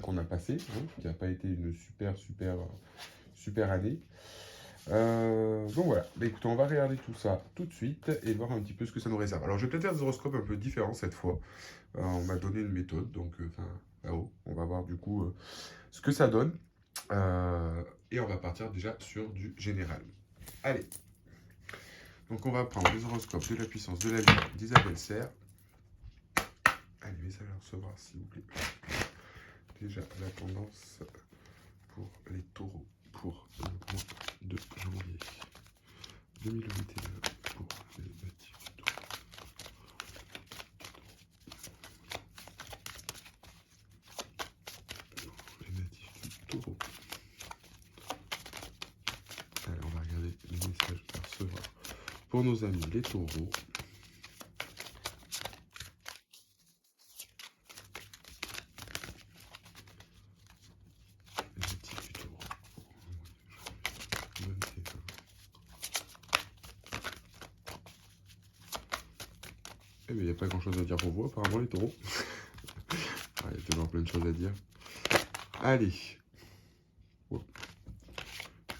qu'on a passée, hein, qui n'a pas été une super année. Donc voilà, bah, écoutez, on va regarder tout ça tout de suite et voir un petit peu ce que ça nous réserve. Alors je vais peut-être faire des horoscopes un peu différents cette fois. On m'a donné une méthode, donc là-haut, on va voir du coup ce que ça donne. Et on va partir déjà sur du général. Allez, donc on va prendre les horoscopes de la puissance de la Lune d'Isabelle Serre. Allez, message à recevoir s'il vous plaît. Déjà la tendance pour les taureaux pour le mois de janvier 2021 pour les natifs du taureau. Les natifs du taureau. Allez, on va regarder les messages à recevoir pour nos amis les taureaux. Les natifs du taureau pour le mois de janvier 2021. Eh bien, il n'y a pas grand chose à dire pour vous, apparemment, les taureaux. Il y a tellement plein de choses à dire. Allez. Oh.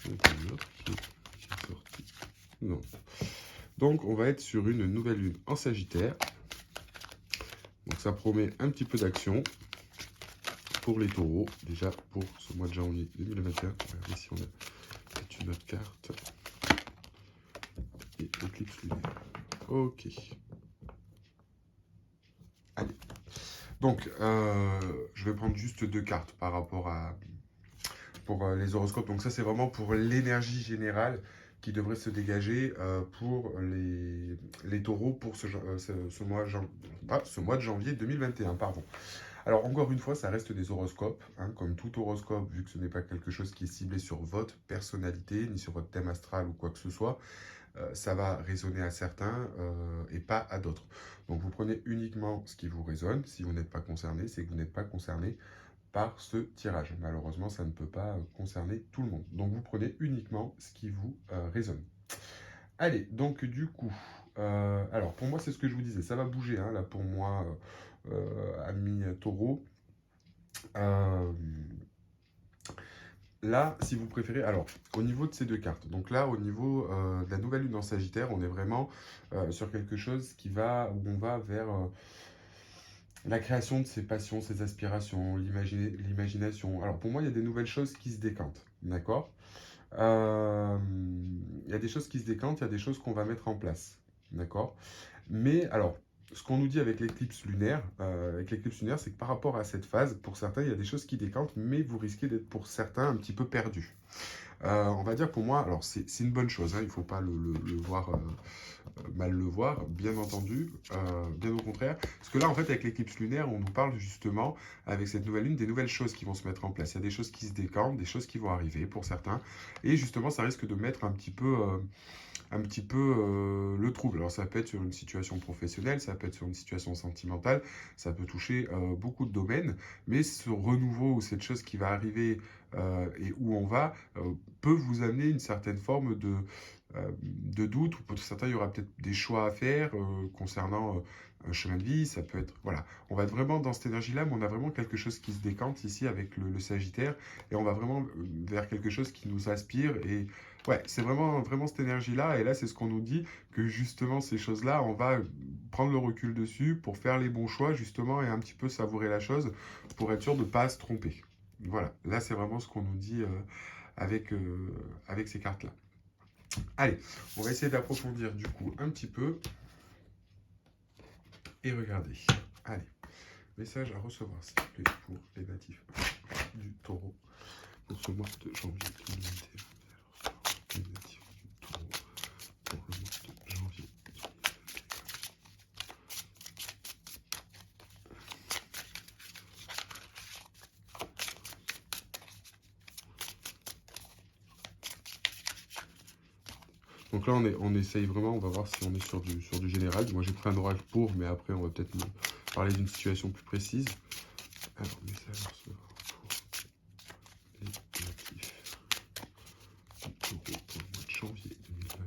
Il y a une autre qui est sortie. Non. Donc, on va être sur une nouvelle lune en Sagittaire. Donc, ça promet un petit peu d'action pour les taureaux. Déjà, pour ce mois de janvier 2021. Regardez si on a peut-être une autre carte. Et l'éclipse lunaire. Ok. Allez. Donc, je vais prendre juste 2 cartes par rapport à... pour les horoscopes. Donc ça, c'est vraiment pour l'énergie générale qui devrait se dégager pour les taureaux pour ce mois de janvier 2021. Pardon. Alors encore une fois, ça reste des horoscopes, hein, comme tout horoscope, vu que ce n'est pas quelque chose qui est ciblé sur votre personnalité, ni sur votre thème astral ou quoi que ce soit. Ça va résonner à certains et pas à d'autres. Donc vous prenez uniquement ce qui vous résonne. Si vous n'êtes pas concerné, c'est que vous n'êtes pas concerné par ce tirage. Malheureusement, ça ne peut pas concerner tout le monde. Donc vous prenez uniquement ce qui vous résonne. Allez, donc du coup, alors pour moi c'est ce que je vous disais, ça va bouger, hein, là pour moi, ami taureau. Là, si vous préférez, alors au niveau de ces 2 cartes, donc là au niveau de la nouvelle lune en Sagittaire, on est vraiment sur quelque chose où on va vers la création de ses passions, ses aspirations, l'imagination. Alors pour moi, il y a des nouvelles choses qui se décantent, d'accord. Il y a des choses qui se décantent, il y a des choses qu'on va mettre en place, d'accord. Mais alors, ce qu'on nous dit avec l'éclipse lunaire, c'est que par rapport à cette phase, pour certains, il y a des choses qui décantent, mais vous risquez d'être pour certains un petit peu perdus. On va dire pour moi, alors c'est une bonne chose, hein, il ne faut pas le voir, mal le voir, bien entendu, bien au contraire. Parce que là, en fait, avec l'éclipse lunaire, on nous parle justement, avec cette nouvelle lune, des nouvelles choses qui vont se mettre en place. Il y a des choses qui se décantent, des choses qui vont arriver pour certains. Et justement, ça risque de mettre un petit peu le trouble. Alors ça peut être sur une situation professionnelle, ça peut être sur une situation sentimentale, ça peut toucher beaucoup de domaines, mais ce renouveau ou cette chose qui va arriver et où on va peut vous amener une certaine forme de doute, ou pour certains il y aura peut-être des choix à faire concernant un chemin de vie, ça peut être, voilà, on va être vraiment dans cette énergie-là, mais on a vraiment quelque chose qui se décante ici avec le Sagittaire, et on va vraiment vers quelque chose qui nous aspire, et ouais, c'est vraiment cette énergie-là, et là c'est ce qu'on nous dit, que justement ces choses-là, on va prendre le recul dessus pour faire les bons choix, justement, et un petit peu savourer la chose, pour être sûr de ne pas se tromper. Voilà, là c'est vraiment ce qu'on nous dit avec ces cartes-là. Allez, on va essayer d'approfondir du coup un petit peu, et regardez. Allez, message à recevoir s'il vous plaît pour les natifs du taureau pour ce mois de janvier 2021. Les natifs du taureau pour le mois de janvier 2021. Donc là, on essaye vraiment, on va voir si on est sur du général. Moi, j'ai pris un oracle pour, mais après, on va peut-être parler d'une situation plus précise. Alors, message à recevoir pour les natifs du taureau pour le mois de janvier 2021.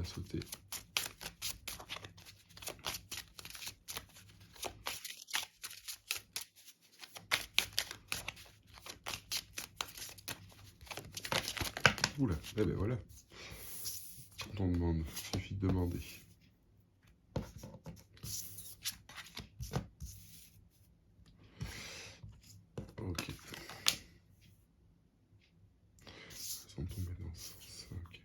sauter. Oula, eh ben voilà. On demande, il suffit de demander. Ok. Ils sont tombés dans ce sens. Ok.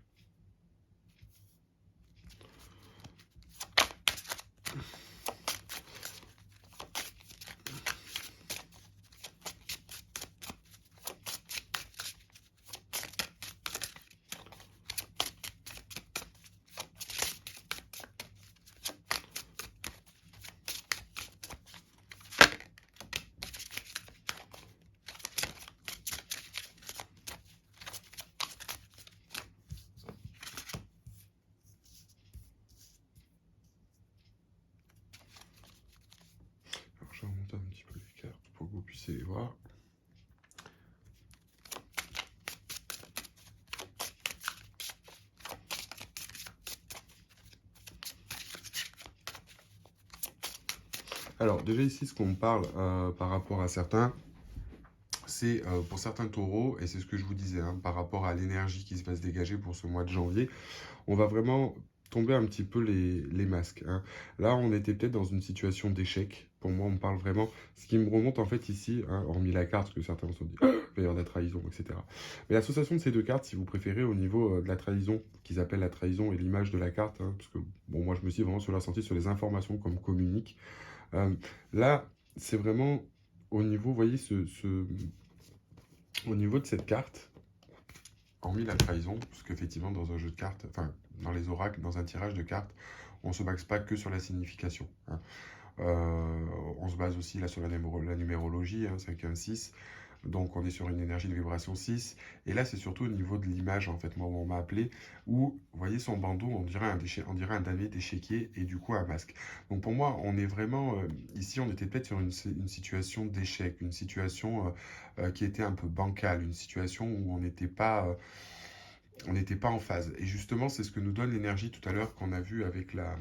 Alors, je vais remonter un petit peu les cartes pour que vous puissiez les voir. Alors, déjà ici, ce qu'on me parle par rapport à certains, c'est pour certains taureaux, et c'est ce que je vous disais, hein, par rapport à l'énergie qui va se dégager pour ce mois de janvier, on va vraiment tomber un petit peu les masques, hein. Là, on était peut-être dans une situation d'échec. Pour moi, on me parle vraiment. Ce qui me remonte en fait ici, hein, hormis la carte que certains se sont dit, il va y avoir de la trahison, etc. Mais l'association de ces deux cartes, si vous préférez, au niveau de la trahison, qu'ils appellent la trahison et l'image de la carte, hein, parce que bon, moi je me suis vraiment sur la sortie sur les informations qu'on me communique. Là, c'est vraiment au niveau, vous voyez, au niveau de cette carte, hormis la trahison, parce qu'effectivement, dans un jeu de cartes, enfin, dans les oracles, dans un tirage de cartes, on ne se base pas que sur la signification, hein. On se base aussi là sur la numérologie, hein, 5 1 6. Donc on est sur une énergie de vibration 6. Et là, c'est surtout au niveau de l'image, en fait, moi, où on m'a appelé, où, vous voyez, son bandeau, on dirait un damier d'échiquier et du coup un masque. Donc pour moi, on est vraiment, ici, on était peut-être sur une situation d'échec, une situation qui était un peu bancale, une situation où on n'était pas en phase. Et justement, c'est ce que nous donne l'énergie tout à l'heure qu'on a vu avec la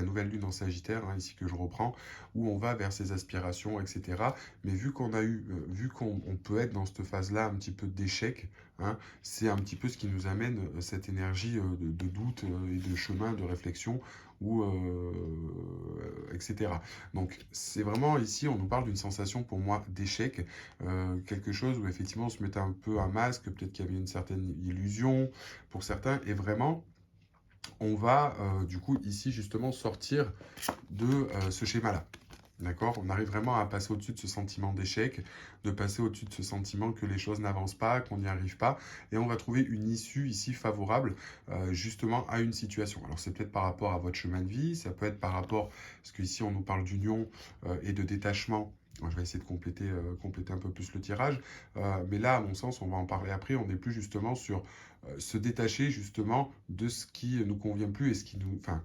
nouvelle lune en Sagittaire, hein, ici que je reprends, où on va vers ses aspirations, etc. Mais vu qu'on peut être dans cette phase-là un petit peu d'échec, hein, c'est un petit peu ce qui nous amène cette énergie de doute et de chemin, de réflexion, ou etc. Donc c'est vraiment ici, on nous parle d'une sensation pour moi d'échec, quelque chose où effectivement on se mettait un peu un masque, peut-être qu'il y avait une certaine illusion pour certains, et vraiment on va du coup ici justement sortir de ce schéma-là. D'accord? On arrive vraiment à passer au-dessus de ce sentiment d'échec, de passer au-dessus de ce sentiment que les choses n'avancent pas, qu'on n'y arrive pas, et on va trouver une issue ici favorable justement à une situation. Alors c'est peut-être par rapport à votre chemin de vie, ça peut être par rapport, parce qu'ici on nous parle d'union et de détachement. Moi, je vais essayer de compléter un peu plus le tirage. Mais là, à mon sens, on va en parler après, on n'est plus justement sur se détacher justement de ce qui nous convient plus et ce qui nous... Enfin,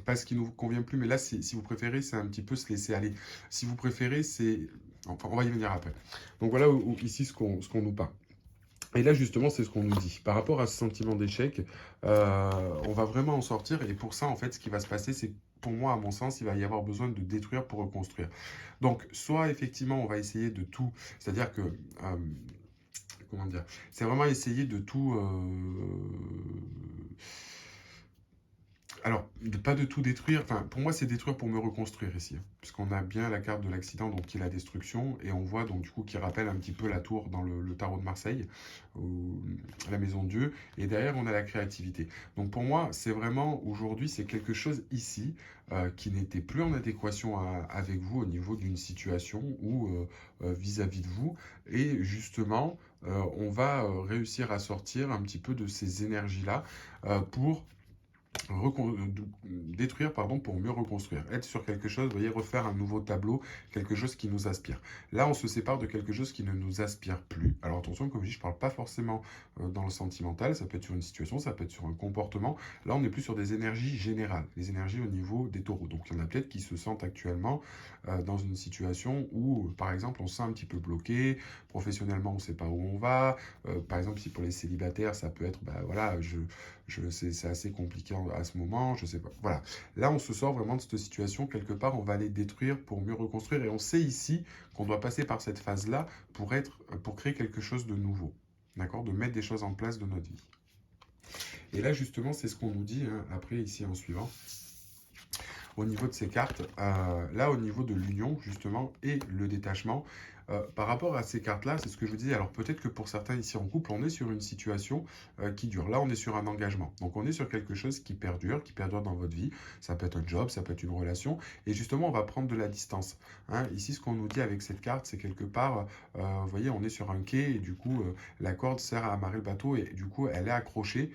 pas ce qui nous convient plus, mais là, si vous préférez, c'est un petit peu se laisser aller. Si vous préférez, c'est... Enfin, on va y venir après. Donc voilà ici ce qu'on nous parle. Et là, justement, c'est ce qu'on nous dit. Par rapport à ce sentiment d'échec, on va vraiment en sortir. Et pour ça, en fait, ce qui va se passer, c'est pour moi, à mon sens, il va y avoir besoin de détruire pour reconstruire. Donc, soit effectivement, on va essayer de tout, c'est-à-dire que comment dire, c'est vraiment essayer de tout... Alors, pas de tout détruire, enfin, pour moi, c'est détruire pour me reconstruire ici, hein, puisqu'on a bien la carte de l'accident, donc qui est la destruction, et on voit donc du coup qui rappelle un petit peu la tour dans le tarot de Marseille, ou la maison de Dieu, et derrière on a la créativité. Donc pour moi, c'est vraiment, aujourd'hui, c'est quelque chose ici qui n'était plus en adéquation avec vous au niveau d'une situation ou vis-à-vis de vous, et justement, on va réussir à sortir un petit peu de ces énergies-là pour détruire pardon, pour mieux reconstruire. Être sur quelque chose, vous voyez, refaire un nouveau tableau, quelque chose qui nous aspire. Là, on se sépare de quelque chose qui ne nous aspire plus. Alors attention, comme je dis, je ne parle pas forcément dans le sentimental, ça peut être sur une situation, ça peut être sur un comportement. Là, on est plus sur des énergies générales, les énergies au niveau des taureaux. Donc il y en a peut-être qui se sentent actuellement dans une situation où, par exemple, on se sent un petit peu bloqué, professionnellement, on ne sait pas où on va. Par exemple, si pour les célibataires, ça peut être, bah voilà, c'est assez compliqué à ce moment, je sais pas. Voilà. Là, on se sort vraiment de cette situation. Quelque part, on va les détruire pour mieux reconstruire. Et on sait ici qu'on doit passer par cette phase-là pour créer quelque chose de nouveau. D'accord? De mettre des choses en place de notre vie. Et là, justement, c'est ce qu'on nous dit hein, après, ici, en suivant. Au niveau de ces cartes, là, au niveau de l'union, justement, et le détachement, par rapport à ces cartes-là, c'est ce que je vous disais. Alors peut-être que pour certains ici en couple, on est sur une situation qui dure. Là, on est sur un engagement. Donc on est sur quelque chose qui perdure dans votre vie. Ça peut être un job, ça peut être une relation. Et justement, on va prendre de la distance. Hein. Ici, ce qu'on nous dit avec cette carte, c'est quelque part, vous voyez, on est sur un quai et du coup, la corde sert à amarrer le bateau et du coup, elle est accrochée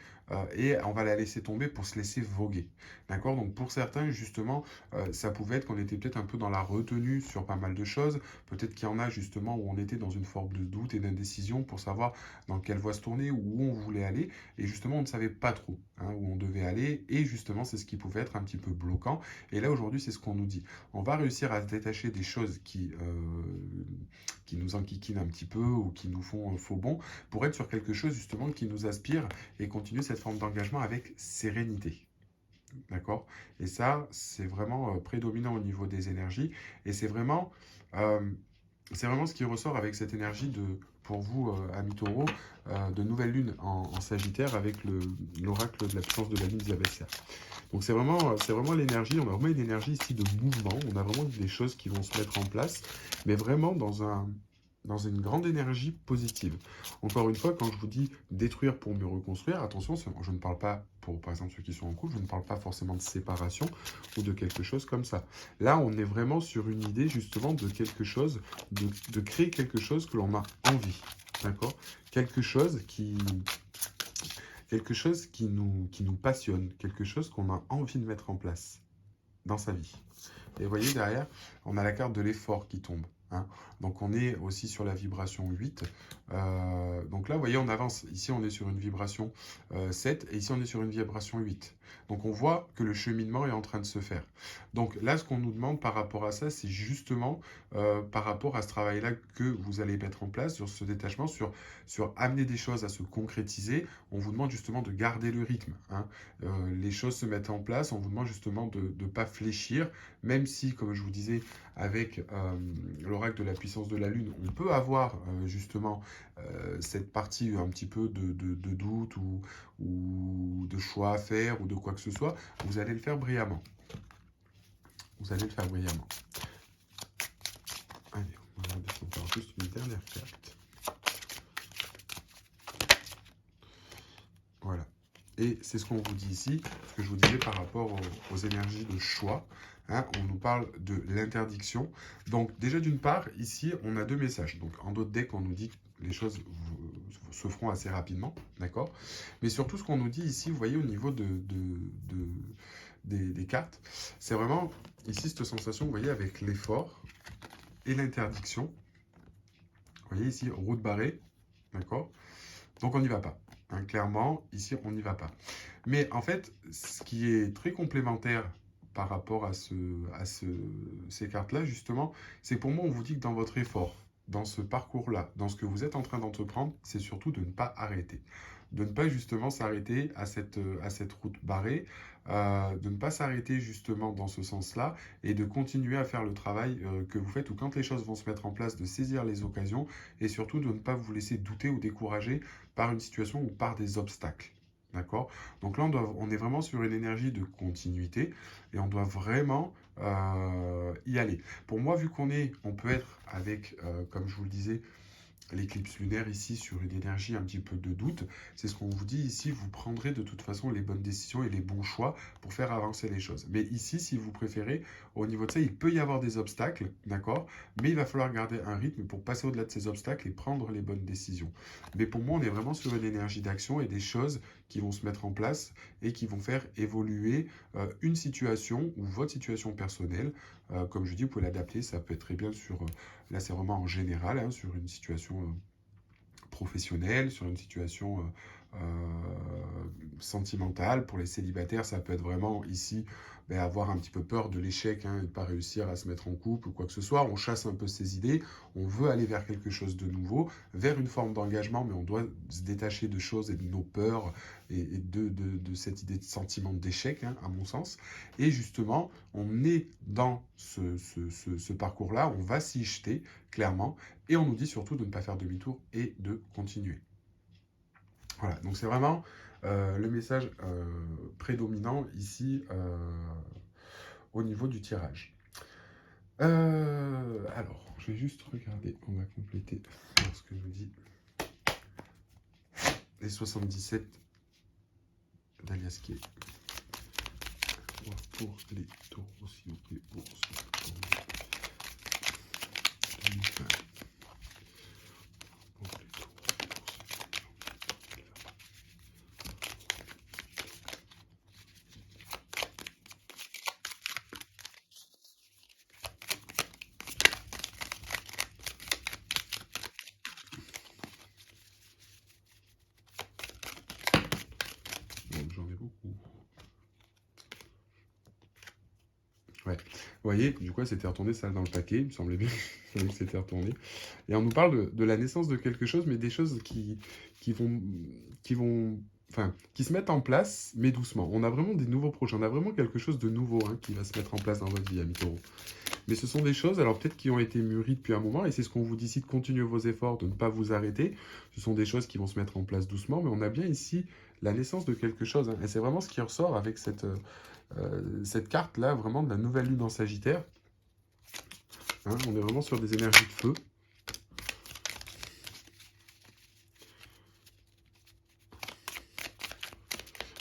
et on va la laisser tomber pour se laisser voguer. D'accord? Donc pour certains, justement, ça pouvait être qu'on était peut-être un peu dans la retenue sur pas mal de choses. Peut-être qu'il y en a justement où on était dans une forme de doute et d'indécision pour savoir dans quelle voie se tourner ou où on voulait aller. Et justement, on ne savait pas trop hein, où on devait aller. Et justement, c'est ce qui pouvait être un petit peu bloquant. Et là, aujourd'hui, c'est ce qu'on nous dit. On va réussir à se détacher des choses qui nous enquiquinent un petit peu ou qui nous font faux bond pour être sur quelque chose justement qui nous aspire et continuer cette forme d'engagement avec sérénité. D'accord? Et ça, c'est vraiment prédominant au niveau des énergies. Et euh, c'est vraiment ce qui ressort avec cette énergie de, pour vous, amis taureaux, de nouvelle lune en Sagittaire avec l'oracle de la puissance de la lune Diabète. Donc c'est vraiment l'énergie, on a vraiment une énergie ici de mouvement, on a vraiment des choses qui vont se mettre en place, mais vraiment dans une grande énergie positive. Encore une fois, quand je vous dis détruire pour mieux reconstruire, attention, je ne parle pas, pour par exemple ceux qui sont en couple, je ne parle pas forcément de séparation ou de quelque chose comme ça. Là, on est vraiment sur une idée justement de quelque chose, de créer quelque chose que l'on a envie. D'accord? Quelque chose qui nous passionne, quelque chose qu'on a envie de mettre en place dans sa vie. Et vous voyez derrière, on a la carte de l'effort qui tombe. Hein. Donc on est aussi sur la vibration 8. Donc là, vous voyez, on avance. Ici, on est sur une vibration 7 et ici, on est sur une vibration 8. Donc on voit que le cheminement est en train de se faire. Donc là, ce qu'on nous demande par rapport à ça, c'est justement par rapport à ce travail-là que vous allez mettre en place, sur ce détachement, sur amener des choses à se concrétiser. On vous demande justement de garder le rythme. Hein. Les choses se mettent en place, on vous demande justement de ne pas fléchir, même si, comme je vous disais, avec l'oracle de la puissance de la Lune, on peut avoir justement cette partie un petit peu de doute ou de choix à faire ou de quoi que ce soit, vous allez le faire brillamment. Vous allez le faire brillamment. Allez, on va descendre juste une dernière carte. Voilà. Et c'est ce qu'on vous dit ici, ce que je vous disais par rapport aux énergies de choix. Hein, on nous parle de l'interdiction. Donc déjà d'une part, ici, on a deux messages. Donc en d'autres decks, on nous dit que les choses se feront assez rapidement, d'accord? Mais surtout, ce qu'on nous dit ici, vous voyez, au niveau des cartes, c'est vraiment ici cette sensation, vous voyez, avec l'effort et l'interdiction. Vous voyez ici, route barrée, d'accord? Donc on n'y va pas. Hein, clairement, ici, on n'y va pas. Mais en fait, ce qui est très complémentaire par rapport à ces cartes-là, justement, c'est pour moi, on vous dit que dans votre effort, dans ce parcours-là, dans ce que vous êtes en train d'entreprendre, c'est surtout de ne pas arrêter. De ne pas justement s'arrêter à cette route barrée, de ne pas s'arrêter justement dans ce sens-là et de continuer à faire le travail que vous faites ou quand les choses vont se mettre en place, de saisir les occasions et surtout de ne pas vous laisser douter ou décourager par une situation ou par des obstacles. D'accord? Donc là, on est vraiment sur une énergie de continuité et on doit vraiment y aller. Pour moi, vu on peut être avec, comme je vous le disais, l'éclipse lunaire ici sur une énergie un petit peu de doute. C'est ce qu'on vous dit ici, vous prendrez de toute façon les bonnes décisions et les bons choix pour faire avancer les choses. Mais ici, si vous préférez, au niveau de ça, il peut y avoir des obstacles, d'accord? Mais il va falloir garder un rythme pour passer au-delà de ces obstacles et prendre les bonnes décisions. Mais pour moi, on est vraiment sur une énergie d'action et des choses qui vont se mettre en place et qui vont faire évoluer une situation ou votre situation personnelle. Comme je dis, vous pouvez l'adapter, ça peut être très bien sur... là, c'est vraiment en général, hein, sur une situation professionnelle, sur une situation sentimentale. Pour les célibataires, ça peut être vraiment ici avoir un petit peu peur de l'échec, hein, et de ne pas réussir à se mettre en couple ou quoi que ce soit. On chasse un peu ses idées, on veut aller vers quelque chose de nouveau, vers une forme d'engagement, mais on doit se détacher de choses et de nos peurs et de cette idée de sentiment d'échec, hein, à mon sens. Et justement, on est dans ce parcours-là, on va s'y jeter, clairement, et on nous dit surtout de ne pas faire demi-tour et de continuer. Voilà, donc c'est vraiment le message prédominant ici au niveau du tirage. Alors, je vais juste regarder, on va compléter ce que nous dit les 77 d'Aliasquet. Pour les taureaux, s'il vous plaît, pour ce 2020. Donc j'en ai beaucoup. Ouais. Vous voyez, du coup, c'était retourné ça dans le paquet, il me semblait bien que c'était retourné. Et on nous parle de la naissance de quelque chose, mais des choses qui vont, enfin, qui se mettent en place, mais doucement. On a vraiment des nouveaux projets, on a vraiment quelque chose de nouveau, hein, qui va se mettre en place dans votre vie, amis taureaux. Mais ce sont des choses, alors peut-être qui ont été mûries depuis un moment, et c'est ce qu'on vous dit ici, de continuer vos efforts, de ne pas vous arrêter. Ce sont des choses qui vont se mettre en place doucement, mais on a bien ici la naissance de quelque chose, hein. Et c'est vraiment ce qui ressort avec cette carte-là, vraiment de la nouvelle lune en Sagittaire. Hein, on est vraiment sur des énergies de feu.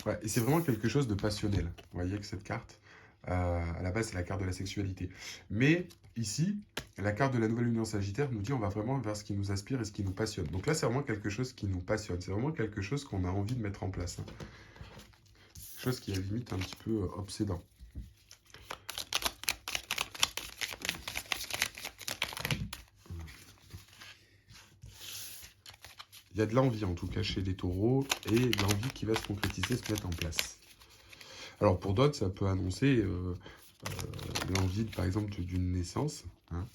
Ouais, et c'est vraiment quelque chose de passionnel. Vous voyez que cette carte, à la base, c'est la carte de la sexualité. Mais ici, la carte de la nouvelle lune en Sagittaire nous dit on va vraiment vers ce qui nous inspire et ce qui nous passionne. Donc là, c'est vraiment quelque chose qui nous passionne. C'est vraiment quelque chose qu'on a envie de mettre en place, hein. Chose qui est limite un petit peu obsédant. Il y a de l'envie, en tout cas, chez les taureaux, et de l'envie qui va se concrétiser, se mettre en place. Alors, pour d'autres, ça peut annoncer l'envie, par exemple, d'une naissance, hein.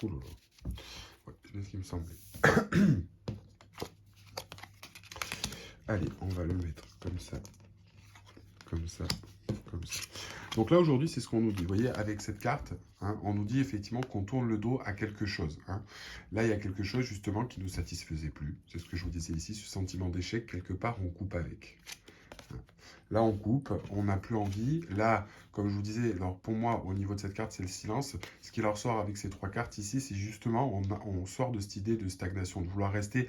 Ouh là là. Ouais, c'est bien ce qui me semblait. Allez, on va le mettre comme ça, comme ça, comme ça. Donc là, aujourd'hui, c'est ce qu'on nous dit. Vous voyez, avec cette carte, hein, on nous dit effectivement qu'on tourne le dos à quelque chose, hein. Là, il y a quelque chose, justement, qui ne nous satisfaisait plus. C'est ce que je vous disais ici, ce sentiment d'échec, quelque part, on coupe avec. Là, on coupe, on n'a plus envie. Là, comme je vous disais, alors pour moi, au niveau de cette carte, c'est le silence. Ce qui leur sort avec ces trois cartes ici, c'est justement, on sort de cette idée de stagnation, de vouloir rester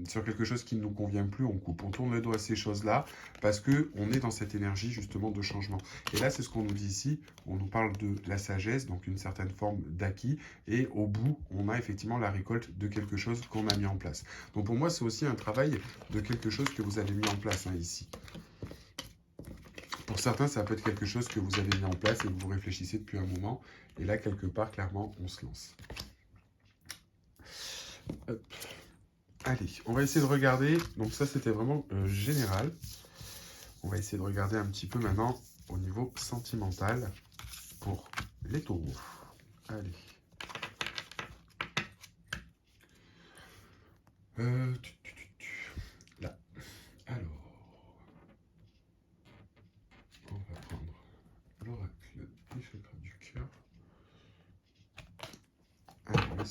sur quelque chose qui ne nous convient plus, on coupe. On tourne le dos à ces choses-là parce qu'on est dans cette énergie, justement, de changement. Et là, c'est ce qu'on nous dit ici. On nous parle de la sagesse, donc une certaine forme d'acquis. Et au bout, on a effectivement la récolte de quelque chose qu'on a mis en place. Donc pour moi, c'est aussi un travail de quelque chose que vous avez mis en place, hein, ici. Pour certains, ça peut être quelque chose que vous avez mis en place et que vous réfléchissez depuis un moment. Et là, quelque part, clairement, on se lance. Hop. Allez, on va essayer de regarder. Donc ça, c'était vraiment général. On va essayer de regarder un petit peu maintenant au niveau sentimental pour les taureaux. Allez. Là. Alors. On va prendre l'oracle des chakras du cœur. Un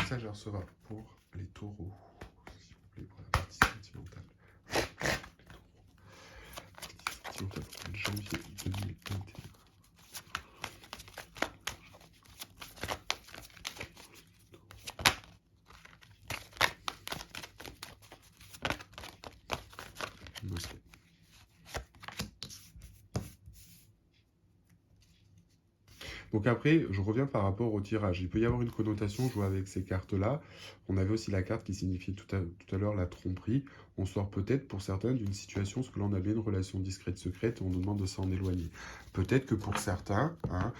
message à recevoir pour les taureaux, s'il vous plaît, pour la partie sentimentale. Les taureaux. Partie sentimentale pour janvier 2021. Donc après, je reviens par rapport au tirage. Il peut y avoir une connotation jouée avec ces cartes-là. On avait aussi la carte qui signifiait tout à l'heure la tromperie. On sort peut-être pour certains d'une situation, ce que l'on avait une relation discrète, secrète, et on nous demande de s'en éloigner. Peut-être que pour certains, hein,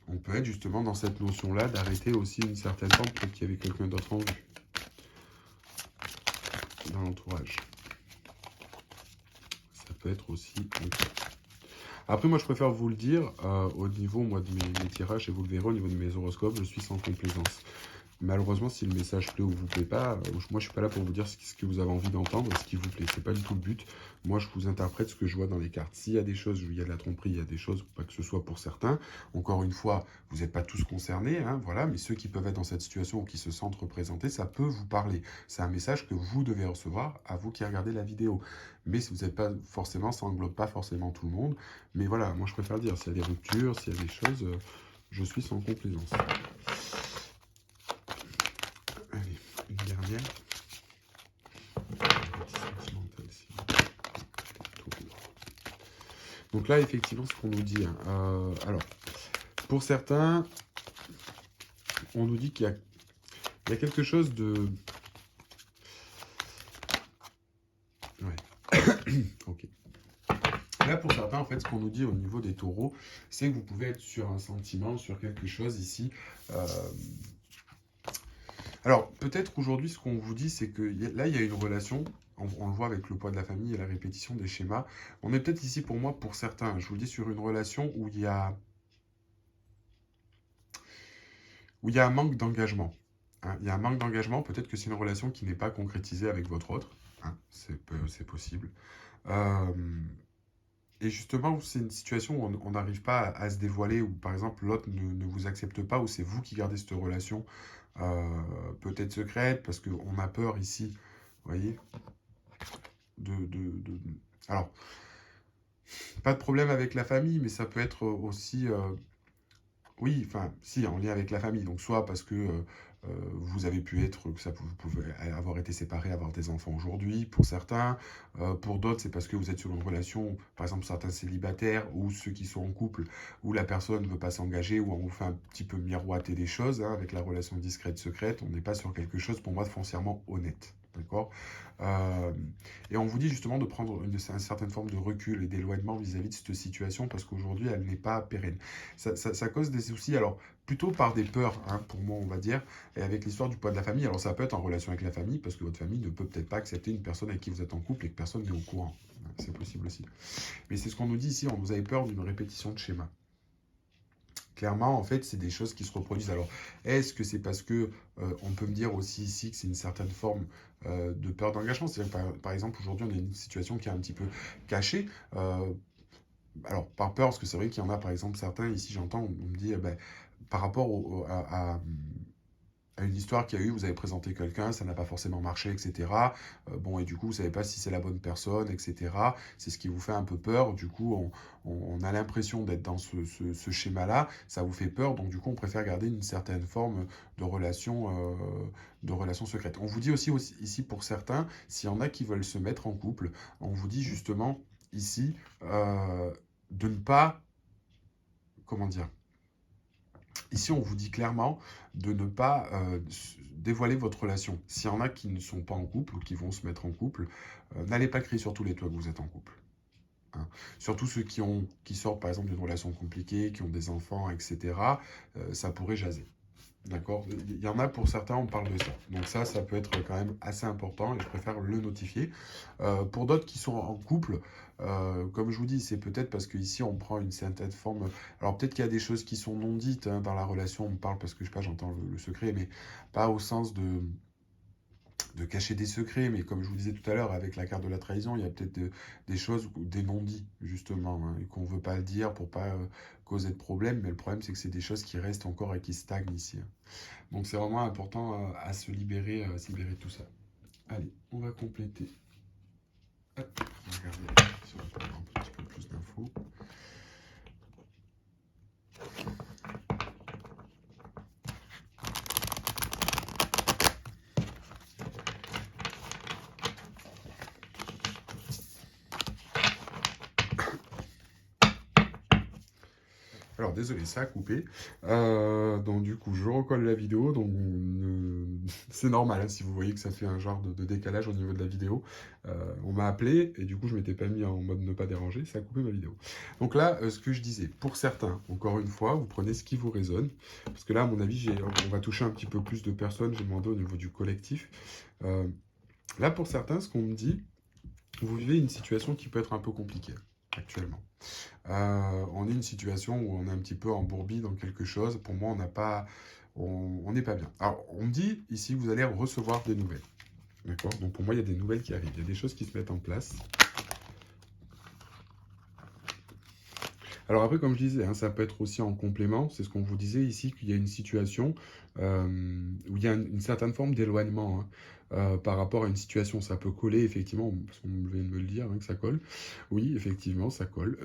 on peut être justement dans cette notion-là d'arrêter aussi une certaine forme, peut-être qu'il y avait quelqu'un d'autre en vue dans l'entourage. Ça peut être aussi le cas. Après, moi, je préfère vous le dire, au niveau moi, de mes tirages, et vous le verrez au niveau de mes horoscopes, je suis sans complaisance. Malheureusement, si le message plaît ou vous plaît pas, moi je suis pas là pour vous dire ce que vous avez envie d'entendre, ce qui vous plaît. C'est pas du tout le but. Moi, je vous interprète ce que je vois dans les cartes. S'il y a des choses où il y a de la tromperie, il y a des choses, pas que ce soit pour certains. Encore une fois, vous n'êtes pas tous concernés, hein, voilà, mais ceux qui peuvent être dans cette situation ou qui se sentent représentés, ça peut vous parler. C'est un message que vous devez recevoir, à vous qui regardez la vidéo. Mais si vous n'êtes pas forcément, ça englobe pas forcément tout le monde. Mais voilà, moi je préfère dire, s'il y a des ruptures, s'il y a des choses, je suis sans complaisance. Allez, une dernière. Donc là, effectivement, ce qu'on nous dit. Alors, pour certains, on nous dit qu'il y a quelque chose de... Ouais. Ok. Là, pour certains, en fait, ce qu'on nous dit au niveau des taureaux, c'est que vous pouvez être sur un sentiment, sur quelque chose ici. Alors, peut-être qu'aujourd'hui, ce qu'on vous dit, c'est que là, il y a une relation, on le voit avec le poids de la famille et la répétition des schémas. On est peut-être ici, pour moi, pour certains, je vous le dis, sur une relation où il y a un manque d'engagement. Hein. Il y a un manque d'engagement, peut-être que c'est une relation qui n'est pas concrétisée avec votre autre. Hein. C'est possible. Et justement, c'est une situation où on n'arrive pas à se dévoiler, où par exemple l'autre ne vous accepte pas, où c'est vous qui gardez cette relation peut-être secrète, parce qu'on a peur ici, vous voyez, Alors, pas de problème avec la famille, mais ça peut être aussi... Oui, enfin, si, en lien avec la famille. Donc, soit parce que vous avez pu être, vous pouvez avoir été séparés, avoir des enfants aujourd'hui, pour certains. Pour d'autres, c'est parce que vous êtes sur une relation, par exemple, certains célibataires ou ceux qui sont en couple, où la personne ne veut pas s'engager, ou on vous fait un petit peu miroiter des choses, hein, avec la relation discrète, secrète. On n'est pas sur quelque chose, pour moi, de foncièrement honnête. D'accord. Et on vous dit justement de prendre une certaine forme de recul et d'éloignement vis-à-vis de cette situation, parce qu'aujourd'hui, elle n'est pas pérenne. Ça cause des soucis, alors plutôt par des peurs, hein, pour moi, on va dire, et avec l'histoire du poids de la famille. Alors ça peut être en relation avec la famille, parce que votre famille ne peut peut-être pas accepter une personne avec qui vous êtes en couple et que personne n'est au courant. C'est possible aussi. Mais c'est ce qu'on nous dit ici, on vous avez peur d'une répétition de schéma. Clairement, en fait, c'est des choses qui se reproduisent. Alors, est-ce que c'est parce que on peut me dire aussi ici que c'est une certaine forme de peur d'engagement? C'est-à-dire, par exemple, aujourd'hui, on a une situation qui est un petit peu cachée. Alors, par peur, parce que c'est vrai qu'il y en a, par exemple, certains, ici, j'entends, on me dit, par rapport à une histoire qu'il y a eu, vous avez présenté quelqu'un, ça n'a pas forcément marché, etc. Bon, et du coup, vous ne savez pas si c'est la bonne personne, etc. C'est ce qui vous fait un peu peur. Du coup, on a l'impression d'être dans ce schéma-là. Ça vous fait peur, donc du coup, on préfère garder une certaine forme de relation secrète. On vous dit aussi ici, pour certains, s'il y en a qui veulent se mettre en couple, on vous dit justement ici de ne pas, comment dire, ici, on vous dit clairement de ne pas dévoiler votre relation. S'il y en a qui ne sont pas en couple ou qui vont se mettre en couple, n'allez pas crier sur tous les toits que vous êtes en couple. Hein. Surtout ceux qui sortent par exemple d'une relation compliquée, qui ont des enfants, etc. Ça pourrait jaser. D'accord. Il y en a pour certains, on parle de ça. Donc ça peut être quand même assez important et je préfère le notifier. Pour d'autres qui sont en couple, comme je vous dis, c'est peut-être parce qu'ici on prend une certaine forme. Alors peut-être qu'il y a des choses qui sont non dites, hein, dans la relation, on me parle parce que je sais pas, j'entends le secret, mais pas au sens de cacher des secrets, mais comme je vous disais tout à l'heure, avec la carte de la trahison, il y a peut-être des choses, des non-dits, justement, hein, et qu'on ne veut pas le dire pour pas causer de problème, mais le problème, c'est que c'est des choses qui restent encore et qui stagnent ici. Hein. Donc c'est vraiment important à se libérer de tout ça. Allez, on va compléter. Hop, on va regarder si on peut avoir un petit peu plus d'infos. Alors, désolé, ça a coupé. Donc, du coup, je recolle la vidéo. Donc, c'est normal hein, si vous voyez que ça fait un genre de décalage au niveau de la vidéo. On m'a appelé et du coup, je m'étais pas mis en mode ne pas déranger. Ça a coupé ma vidéo. Donc là, ce que je disais, pour certains, encore une fois, vous prenez ce qui vous résonne. Parce que là, à mon avis, on va toucher un petit peu plus de personnes. J'ai demandé au niveau du collectif. Là, pour certains, ce qu'on me dit, vous vivez une situation qui peut être un peu compliquée actuellement. On est une situation où on est un petit peu embourbi dans quelque chose. Pour moi, on n'est pas bien. Alors, on me dit ici, vous allez recevoir des nouvelles. D'accord? Donc pour moi, il y a des nouvelles qui arrivent. Il y a des choses qui se mettent en place. Alors après, comme je disais, hein, ça peut être aussi en complément. C'est ce qu'on vous disait ici, qu'il y a une situation où il y a une certaine forme d'éloignement hein, par rapport à une situation. Ça peut coller, effectivement, parce qu'on vient de me le dire, hein, que ça colle. Oui, effectivement, ça colle.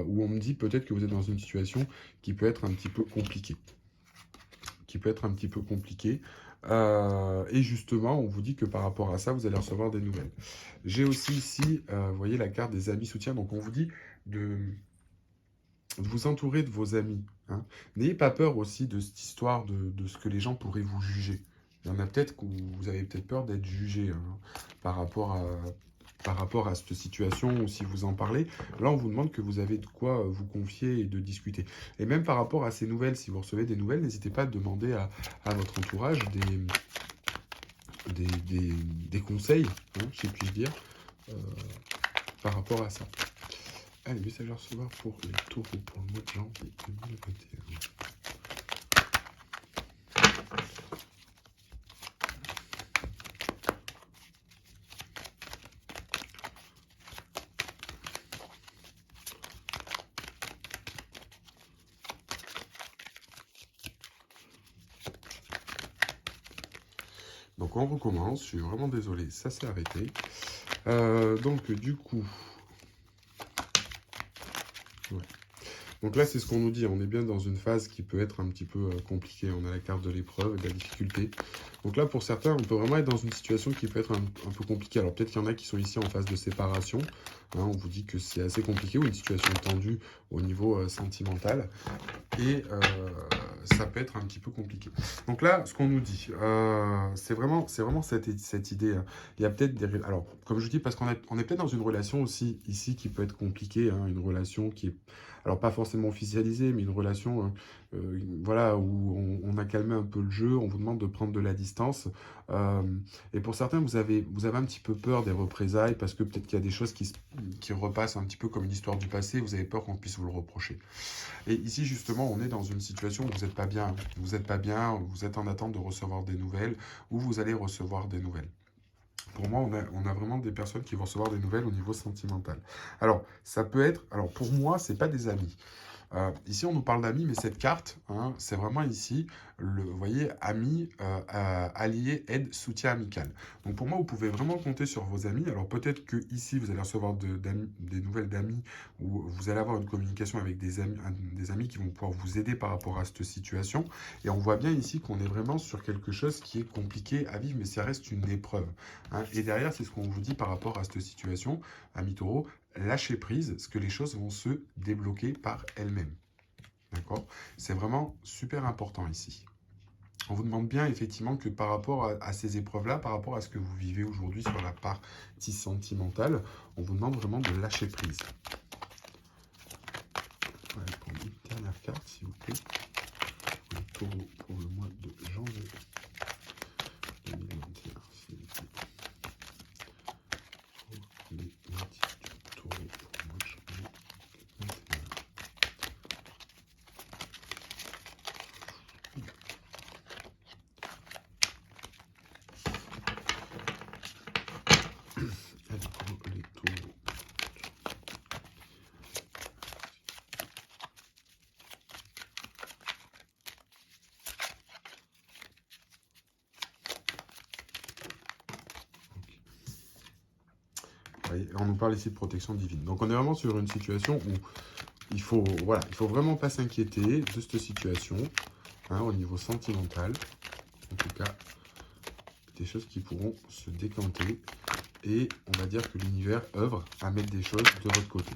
Où on me dit peut-être que vous êtes dans une situation qui peut être un petit peu compliquée. Qui peut être un petit peu compliquée. Et justement, on vous dit que par rapport à ça, vous allez recevoir des nouvelles. J'ai aussi ici, vous voyez, la carte des amis soutiens. Donc on vous dit de vous entourer de vos amis. Hein. N'ayez pas peur aussi de cette histoire de ce que les gens pourraient vous juger. Il y en a peut-être que vous avez peut-être peur d'être jugé hein, par rapport à cette situation ou si vous en parlez. Là, on vous demande que vous avez de quoi vous confier et de discuter. Et même par rapport à ces nouvelles, si vous recevez des nouvelles, n'hésitez pas à demander à votre entourage des conseils, hein, si puis-je dire, par rapport à ça. Allez, message à recevoir pour les taureaux pour le mois de janvier 2021. Donc on recommence, je suis vraiment désolé, ça s'est arrêté. Donc du coup... Ouais. Donc là, c'est ce qu'on nous dit. On est bien dans une phase qui peut être un petit peu compliquée. On a la carte de l'épreuve et de la difficulté. Donc là, pour certains, on peut vraiment être dans une situation qui peut être un peu compliquée. Alors peut-être qu'il y en a qui sont ici en phase de séparation. Hein, on vous dit que c'est assez compliqué ou une situation tendue au niveau sentimental. Et ça peut être un petit peu compliqué. Donc là, ce qu'on nous dit, c'est vraiment cette idée. Hein. Il y a peut-être des... Alors, comme je dis, parce qu'on est peut-être dans une relation aussi ici qui peut être compliquée. Hein, une relation qui est... Alors, pas forcément officialisée, mais une relation voilà, où on a calmé un peu le jeu. On vous demande de prendre de la distance. Et pour certains, vous avez un petit peu peur des représailles parce que peut-être qu'il y a des choses qui repassent un petit peu comme une histoire du passé. Vous avez peur qu'on puisse vous le reprocher. Et ici, justement, on est dans une situation où vous n'êtes pas bien. Vous n'êtes pas bien, vous êtes en attente de recevoir des nouvelles, ou vous allez recevoir des nouvelles. Pour moi, on a vraiment des personnes qui vont recevoir des nouvelles au niveau sentimental. Alors, ça peut être... Alors, pour moi, ce n'est pas des amis. Ici, on nous parle d'amis, mais cette carte, hein, c'est vraiment ici, vous voyez, amis, alliés, aide, soutien amical. Donc pour moi, vous pouvez vraiment compter sur vos amis. Alors peut-être que ici, vous allez recevoir des nouvelles d'amis, ou vous allez avoir une communication avec des amis qui vont pouvoir vous aider par rapport à cette situation. Et on voit bien ici qu'on est vraiment sur quelque chose qui est compliqué à vivre, mais ça reste une épreuve. Hein. Et derrière, c'est ce qu'on vous dit par rapport à cette situation, amis taureaux, lâcher prise, parce que les choses vont se débloquer par elles-mêmes. D'accord? C'est vraiment super important ici. On vous demande bien effectivement que par rapport à ces épreuves-là, par rapport à ce que vous vivez aujourd'hui sur la partie sentimentale, on vous demande vraiment de lâcher prise. On va prendre une dernière carte, s'il vous plaît. Le taureau pour le mois de janvier 2021, s'il vous plaît. Pour les natifs du taureau pour le mois de janvier 2021. Allez, pour les taureaux. On nous parle ici de protection divine. Donc on est vraiment sur une situation où il faut vraiment pas s'inquiéter de cette situation hein, au niveau sentimental. En tout cas, des choses qui pourront se décanter et on va dire que l'univers œuvre à mettre des choses de votre côté.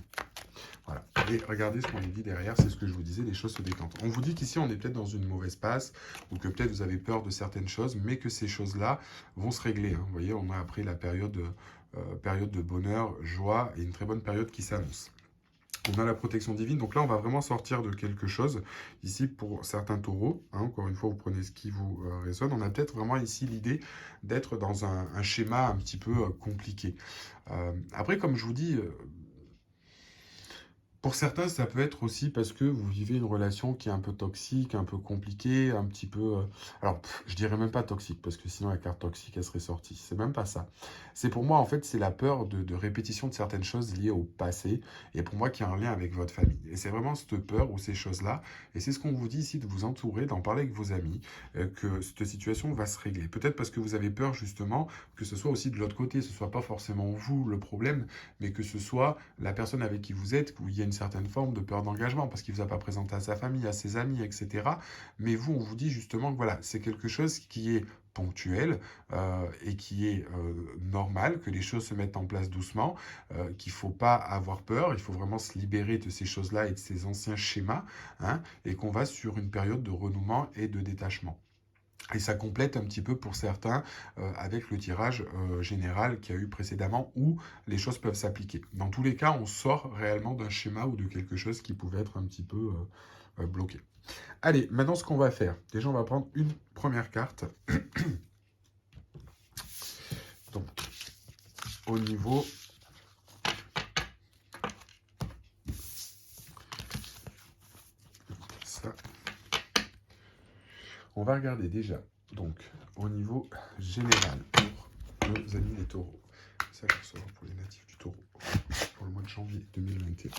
Voilà. Et regardez ce qu'on nous dit derrière, c'est ce que je vous disais, les choses se décantent. On vous dit qu'ici, on est peut-être dans une mauvaise passe, ou que peut-être vous avez peur de certaines choses, mais que ces choses-là vont se régler. Hein. Vous voyez, on a après la période de bonheur, joie, et une très bonne période qui s'annonce. On a la protection divine, donc là on va vraiment sortir de quelque chose, ici pour certains taureaux, hein, encore une fois vous prenez ce qui vous résonne, on a peut-être vraiment ici l'idée d'être dans un schéma un petit peu compliqué. Après comme je vous dis, pour certains, ça peut être aussi parce que vous vivez une relation qui est un peu toxique, un peu compliquée, un petit peu... Alors, je dirais même pas toxique, parce que sinon la carte toxique, elle serait sortie. C'est même pas ça. C'est pour moi, en fait, c'est la peur de répétition de certaines choses liées au passé, et pour moi, qui a un lien avec votre famille. Et c'est vraiment cette peur ou ces choses-là, et c'est ce qu'on vous dit ici, de vous entourer, d'en parler avec vos amis, que cette situation va se régler. Peut-être parce que vous avez peur, justement, que ce soit aussi de l'autre côté, ce soit pas forcément vous le problème, mais que ce soit la personne avec qui vous êtes, où il y a une certaine forme de peur d'engagement, parce qu'il ne vous a pas présenté à sa famille, à ses amis, etc. Mais vous, on vous dit justement que voilà, c'est quelque chose qui est ponctuel et qui est normal, que les choses se mettent en place doucement, qu'il ne faut pas avoir peur, il faut vraiment se libérer de ces choses-là et de ces anciens schémas, hein, et qu'on va sur une période de renouement et de détachement. Et ça complète un petit peu pour certains avec le tirage général qu'il y a eu précédemment où les choses peuvent s'appliquer. Dans tous les cas, on sort réellement d'un schéma ou de quelque chose qui pouvait être un petit peu bloqué. Allez, maintenant ce qu'on va faire, déjà on va prendre une première carte. Donc, au niveau... Ça. On va regarder déjà, donc, au niveau général, pour nos amis les taureaux. Ça, je ressors pour les natifs du taureau, pour le mois de janvier 2021.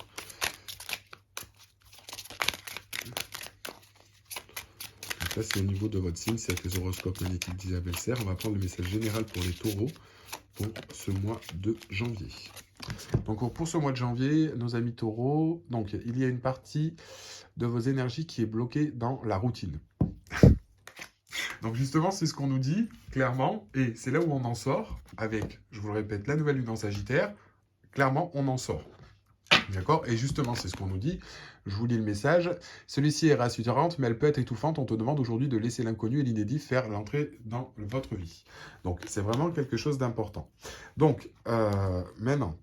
Donc là, c'est au niveau de votre signe, c'est avec les horoscopes magnétiques d'Isabelle Serre. On va prendre le message général pour les taureaux pour ce mois de janvier. Donc pour ce mois de janvier, nos amis taureaux, donc il y a une partie de vos énergies qui est bloquée dans la routine. Donc justement, c'est ce qu'on nous dit clairement, et c'est là où on en sort avec, je vous le répète, la nouvelle lune en Sagittaire. Clairement, on en sort. D'accord? Et justement, c'est ce qu'on nous dit. Je vous lis le message. Celui-ci est rassurante, mais elle peut être étouffante. On te demande aujourd'hui de laisser l'inconnu et l'inédit faire l'entrée dans votre vie. Donc, c'est vraiment quelque chose d'important. Donc, maintenant,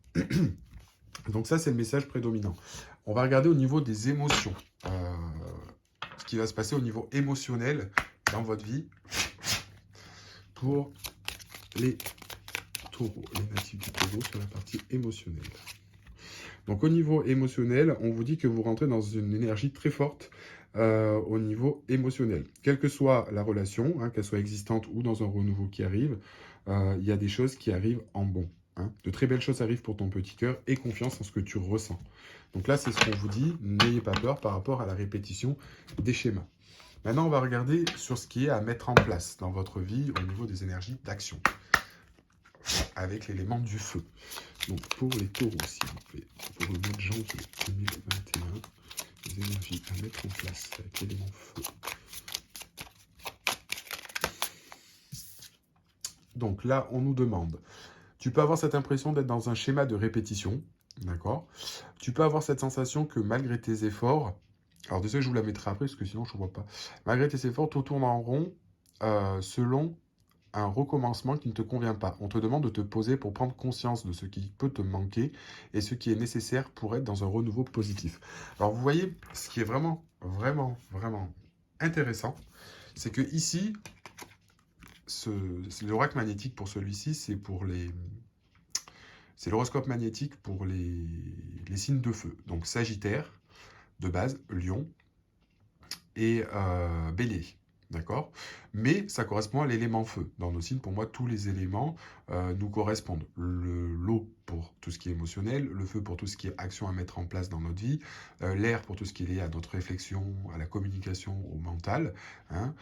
donc ça, c'est le message prédominant. On va regarder au niveau des émotions. Ce qui va se passer au niveau émotionnel dans votre vie pour les taureaux, les natifs du taureau sur la partie émotionnelle. Donc au niveau émotionnel, on vous dit que vous rentrez dans une énergie très forte au niveau émotionnel. Quelle que soit la relation, hein, qu'elle soit existante ou dans un renouveau qui arrive, il y a des choses qui arrivent en bon. Hein. De très belles choses arrivent pour ton petit cœur et confiance en ce que tu ressens. Donc là, c'est ce qu'on vous dit, n'ayez pas peur par rapport à la répétition des schémas. Maintenant, on va regarder sur ce qui est à mettre en place dans votre vie au niveau des énergies d'action, avec l'élément du feu. Donc pour les taureaux, s'il vous plaît, pour le mois de janvier 2021, les énergies à mettre en place avec l'élément feu. Donc là, on nous demande, tu peux avoir cette impression d'être dans un schéma de répétition, d'accord? Tu peux avoir cette sensation que malgré tes efforts, alors désolé, je vous la mettrai après, parce que sinon je ne vois pas. Malgré tes efforts, tout tourne en rond selon un recommencement qui ne te convient pas. On te demande de te poser pour prendre conscience de ce qui peut te manquer et ce qui est nécessaire pour être dans un renouveau positif. Alors vous voyez, ce qui est vraiment, vraiment, vraiment intéressant, c'est que ici, l'oracle magnétique pour celui-ci, c'est l'horoscope magnétique pour les signes de feu. Donc Sagittaire, de base, Lion et Bélier. D'accord? Mais ça correspond à l'élément feu. Dans nos signes, pour moi, tous les éléments nous correspondent. L'eau pour tout ce qui est émotionnel, le feu pour tout ce qui est action à mettre en place dans notre vie, l'air pour tout ce qui est lié à notre réflexion, à la communication, au mental. Hein,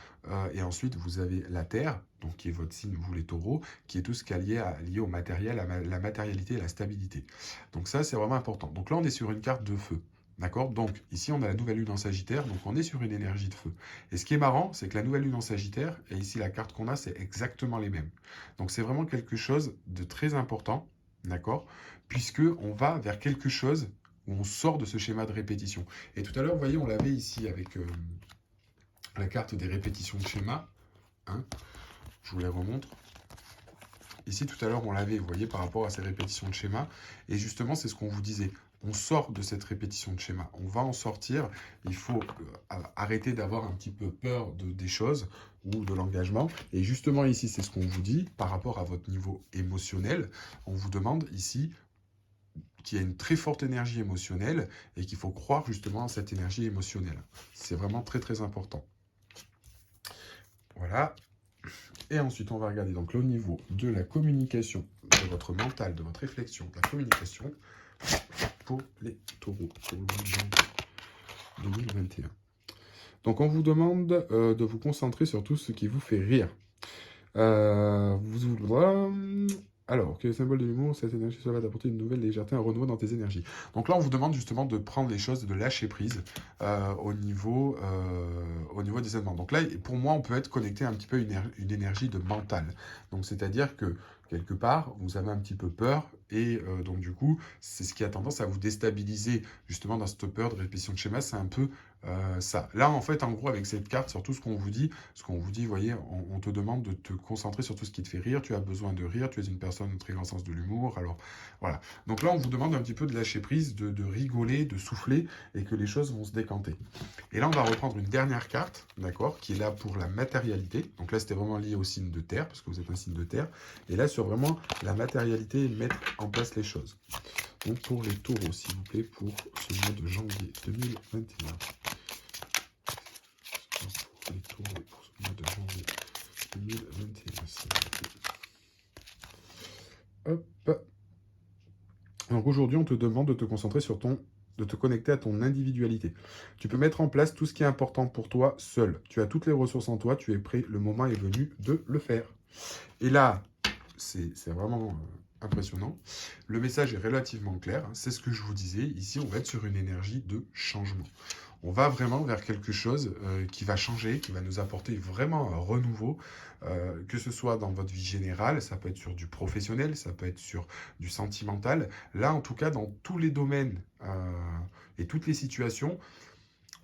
et ensuite, vous avez la terre, donc qui est votre signe, vous les taureaux, qui est tout ce qui est lié au matériel, à la matérialité et la stabilité. Donc ça, c'est vraiment important. Donc là, on est sur une carte de feu. D'accord? Donc, ici, on a la nouvelle lune en Sagittaire, donc on est sur une énergie de feu. Et ce qui est marrant, c'est que la nouvelle lune en Sagittaire, et ici, la carte qu'on a, c'est exactement les mêmes. Donc, c'est vraiment quelque chose de très important, d'accord? Puisque on va vers quelque chose où on sort de ce schéma de répétition. Et tout à l'heure, vous voyez, on l'avait ici avec la carte des répétitions de schéma. Hein, je vous les remontre. Ici, tout à l'heure, on l'avait, vous voyez, par rapport à ces répétitions de schéma. Et justement, c'est ce qu'on vous disait. On sort de cette répétition de schéma. On va en sortir. Il faut arrêter d'avoir un petit peu peur des choses ou de l'engagement. Et justement, ici, c'est ce qu'on vous dit par rapport à votre niveau émotionnel. On vous demande ici qu'il y a une très forte énergie émotionnelle et qu'il faut croire justement à cette énergie émotionnelle. C'est vraiment très, très important. Voilà. Et ensuite, on va regarder donc le niveau de la communication, de votre mental, de votre réflexion, de la communication pour les taureaux, pour le mois de janvier 2021. Donc, on vous demande de vous concentrer sur tout ce qui vous fait rire. Alors, quel est le symbole de l'humour? Cette énergie, ça va t'apporter une nouvelle légèreté, un renouveau dans tes énergies. Donc là, on vous demande justement de prendre les choses, de lâcher prise au niveau des événements. Donc là, pour moi, on peut être connecté un petit peu à une énergie de mental. Donc, c'est-à-dire que quelque part, vous avez un petit peu peur et donc du coup, c'est ce qui a tendance à vous déstabiliser justement dans cette peur de répétition de schéma. C'est un peu ça. Là, en fait, en gros, avec cette carte, sur tout ce qu'on vous dit, vous voyez, on te demande de te concentrer sur tout ce qui te fait rire. Tu as besoin de rire, tu es une personne de très grand sens de l'humour. Alors, voilà. Donc là, on vous demande un petit peu de lâcher prise, de rigoler, de souffler, et que les choses vont se décanter. Et là, on va reprendre une dernière carte, d'accord, qui est là pour la matérialité. Donc là, c'était vraiment lié au signe de terre, parce que vous êtes un signe de terre. Et là, sur vraiment la matérialité et mettre en place les choses. Donc pour les taureaux, s'il vous plaît, pour ce mois de janvier 2021. Pour les taureaux, pour ce mois de janvier 2021, s'il vous plaît. Hop. Donc aujourd'hui, on te demande de te concentrer sur de te connecter à ton individualité. Tu peux mettre en place tout ce qui est important pour toi seul. Tu as toutes les ressources en toi, tu es prêt, le moment est venu de le faire. Et là, c'est vraiment impressionnant. Le message est relativement clair, hein. C'est ce que je vous disais. Ici, on va être sur une énergie de changement. On va vraiment vers quelque chose qui va changer, qui va nous apporter vraiment un renouveau, que ce soit dans votre vie générale, ça peut être sur du professionnel, ça peut être sur du sentimental. Là, en tout cas, dans tous les domaines et toutes les situations,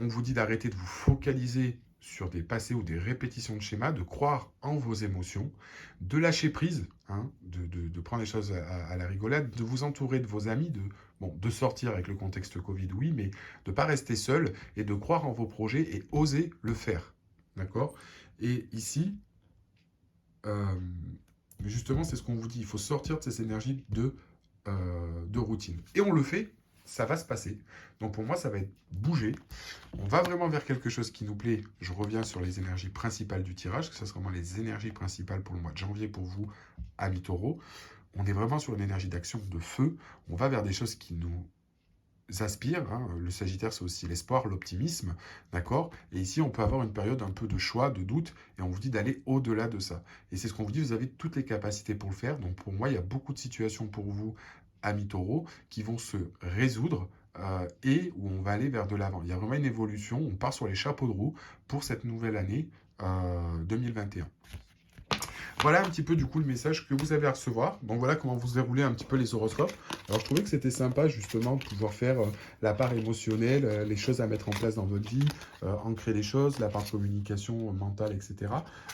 on vous dit d'arrêter de vous focaliser sur des passés ou des répétitions de schémas, de croire en vos émotions, de lâcher prise, hein, de prendre les choses à la rigolade, de vous entourer de vos amis, de sortir avec le contexte Covid, oui, mais de ne pas rester seul et de croire en vos projets et oser le faire. D'accord? Et ici, justement, c'est ce qu'on vous dit, il faut sortir de ces énergies de routine. Et on le fait, ça va se passer. Donc pour moi, ça va être bouger. On va vraiment vers quelque chose qui nous plaît. Je reviens sur les énergies principales du tirage, que ce sera vraiment les énergies principales pour le mois de janvier pour vous, amis taureaux. On est vraiment sur une énergie d'action de feu. On va vers des choses qui nous aspirent. Hein. Le Sagittaire, c'est aussi l'espoir, l'optimisme, d'accord? Et ici, on peut avoir une période un peu de choix, de doute, et on vous dit d'aller au-delà de ça. Et c'est ce qu'on vous dit, vous avez toutes les capacités pour le faire. Donc pour moi, il y a beaucoup de situations pour vous, amis taureaux, qui vont se résoudre et où on va aller vers de l'avant. Il y a vraiment une évolution, on part sur les chapeaux de roue pour cette nouvelle année 2021. Voilà un petit peu du coup le message que vous avez à recevoir. Donc voilà comment vous déroulez un petit peu les horoscopes. Alors je trouvais que c'était sympa justement de pouvoir faire la part émotionnelle, les choses à mettre en place dans votre vie, ancrer les choses, la part communication mentale, etc.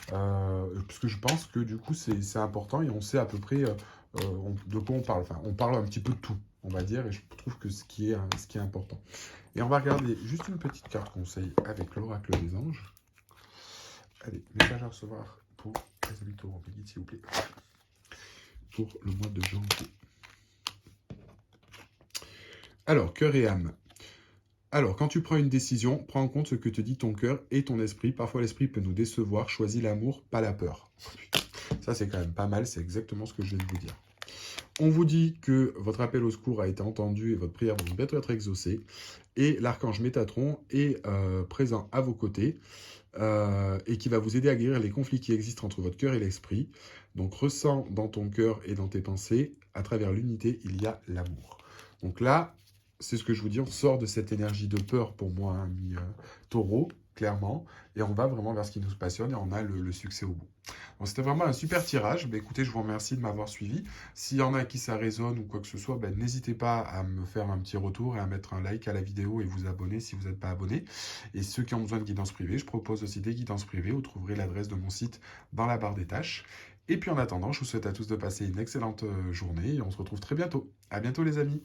Parce que je pense que du coup c'est important et on sait à peu près de quoi on parle. Enfin, on parle un petit peu de tout, on va dire, et je trouve que ce qui est important. Et on va regarder juste une petite carte conseil avec l'oracle des anges. Allez, message à recevoir pour les amis taureaux, s'il vous plaît, pour le mois de janvier. Alors, cœur et âme. Alors, quand tu prends une décision, prends en compte ce que te dit ton cœur et ton esprit. Parfois, l'esprit peut nous décevoir. Choisis l'amour, pas la peur. Ça, c'est quand même pas mal. C'est exactement ce que je viens de vous dire. On vous dit que votre appel au secours a été entendu et votre prière va bientôt être exaucée. Et l'archange Métatron est présent à vos côtés et qui va vous aider à guérir les conflits qui existent entre votre cœur et l'esprit. Donc, ressens dans ton cœur et dans tes pensées, à travers l'unité, il y a l'amour. Donc là, c'est ce que je vous dis, on sort de cette énergie de peur pour moi, ami taureau, clairement, et on va vraiment vers ce qui nous passionne et on a le succès au bout. Donc c'était vraiment un super tirage. Bah, écoutez, je vous remercie de m'avoir suivi. S'il y en a à qui ça résonne ou quoi que ce soit, bah, n'hésitez pas à me faire un petit retour et à mettre un like à la vidéo et vous abonner si vous n'êtes pas abonné. Et ceux qui ont besoin de guidance privée, je propose aussi des guidances privées. Vous trouverez l'adresse de mon site dans la barre des tâches. Et puis en attendant, je vous souhaite à tous de passer une excellente journée et on se retrouve très bientôt. À bientôt les amis.